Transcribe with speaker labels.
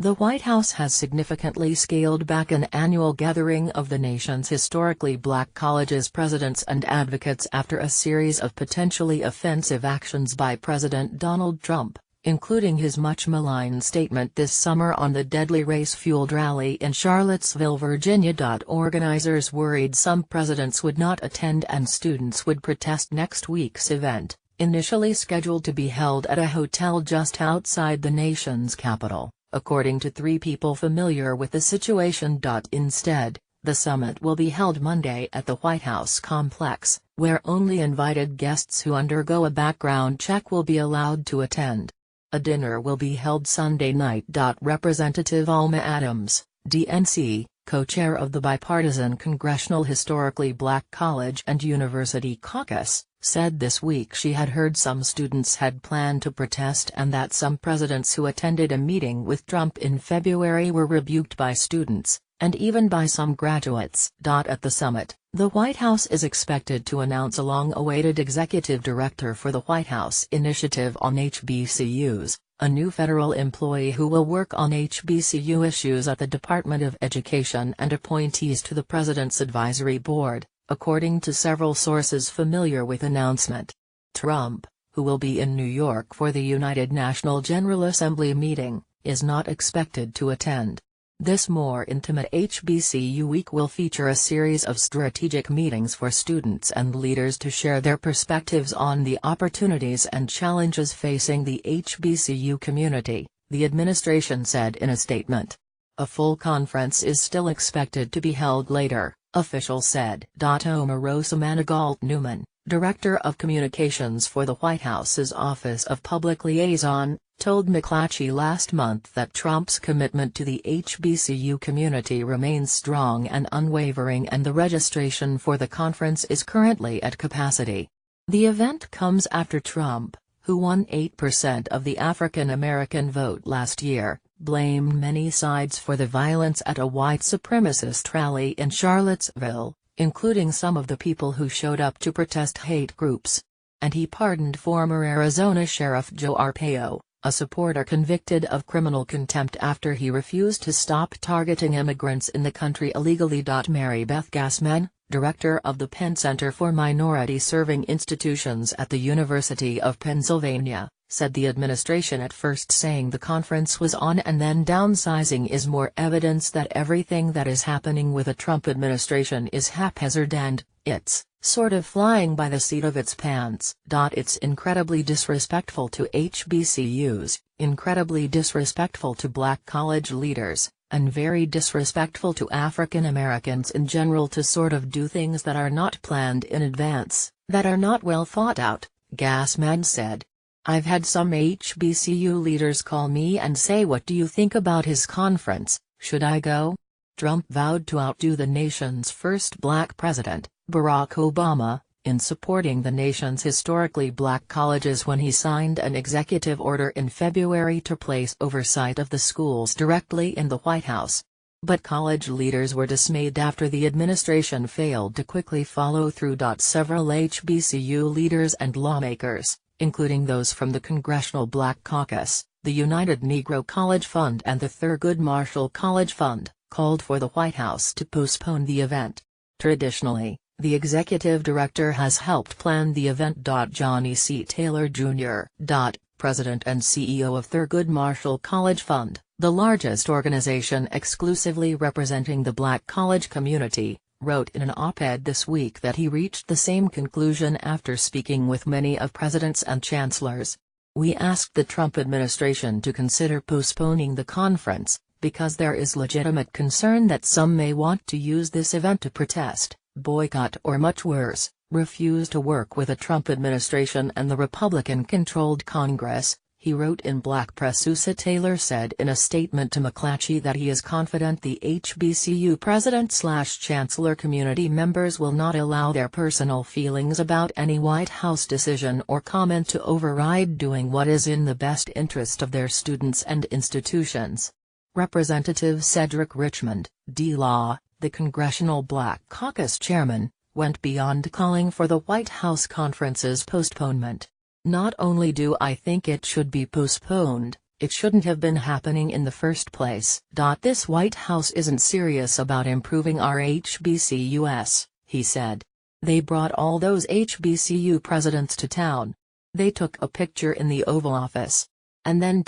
Speaker 1: The White House has significantly scaled back an annual gathering of the nation's historically black colleges' presidents and advocates after a series of potentially offensive actions by President Donald Trump, including his much-maligned statement this summer on the deadly race-fueled rally in Charlottesville, Virginia. Organizers worried some presidents would not attend and students would protest next week's event, initially scheduled to be held at a hotel just outside the nation's capital, according to 3 people familiar with the situation. Instead, the summit will be held Monday at the White House complex, where only invited guests who undergo a background check will be allowed to attend. A dinner will be held Sunday night. Representative Alma Adams, DNC, co-chair of the bipartisan Congressional Historically Black College and University Caucus, said this week she had heard some students had planned to protest and that some presidents who attended a meeting with Trump in February were rebuked by students, and even by some graduates. At the summit, the White House is expected to announce a long-awaited executive director for the White House Initiative on HBCUs, a new federal employee who will work on HBCU issues at the Department of Education and appointees to the President's Advisory Board, according to several sources familiar with the announcement. Trump, who will be in New York for the United National General Assembly meeting, is not expected to attend. This more intimate HBCU week will feature a series of strategic meetings for students and leaders to share their perspectives on the opportunities and challenges facing the HBCU community, the administration said in a statement. A full conference is still expected to be held later, officials said. Omarosa Manigault Newman, Director of Communications for the White House's Office of Public Liaison, told McClatchy last month that Trump's commitment to the HBCU community remains strong and unwavering and the registration for the conference is currently at capacity. The event comes after Trump, who won 8% of the African American vote last year, blamed many sides for the violence at a white supremacist rally in Charlottesville, including some of the people who showed up to protest hate groups. And he pardoned former Arizona Sheriff Joe Arpaio, a supporter convicted of criminal contempt after he refused to stop targeting immigrants in the country illegally. Mary Beth Gassman, director of the Penn Center for Minority Serving Institutions at the University of Pennsylvania, said the administration at first saying the conference was on and then downsizing is more evidence that everything that is happening with the Trump administration is haphazard and, it's, sort of flying by the seat of its pants. It's incredibly disrespectful to HBCUs, incredibly disrespectful to black college leaders, and very disrespectful to African Americans in general to sort of do things that are not planned in advance, that are not well thought out, Gassman said. I've had some HBCU leaders call me and say, what do you think about his conference, should I go? Trump vowed to outdo the nation's first black president, Barack Obama, in supporting the nation's historically black colleges when he signed an executive order in February to place oversight of the schools directly in the White House. But college leaders were dismayed after the administration failed to quickly follow through. Several HBCU leaders and lawmakers, including those from the Congressional Black Caucus, the United Negro College Fund and the Thurgood Marshall College Fund, called for the White House to postpone the event. Traditionally, the executive director has helped plan the event. Johnny C. Taylor Jr., president and CEO of Thurgood Marshall College Fund, the largest organization exclusively representing the black college community, wrote in an op-ed this week that he reached the same conclusion after speaking with many of presidents and chancellors. We asked the Trump administration to consider postponing the conference, because there is legitimate concern that some may want to use this event to protest, boycott or much worse, refuse to work with the Trump administration and the Republican-controlled Congress, he wrote in Black Press. Taylor said in a statement to McClatchy that he is confident the HBCU president/chancellor community members will not allow their personal feelings about any White House decision or comment to override doing what is in the best interest of their students and institutions. Representative Cedric Richmond, D-Law, the Congressional Black Caucus chairman, went beyond calling for the White House conference's postponement. Not only do I think it should be postponed, It shouldn't have been happening in the first place. This White House isn't serious about improving our HBCUs, he said. They brought all those HBCU presidents to town. They took a picture in the Oval Office. And then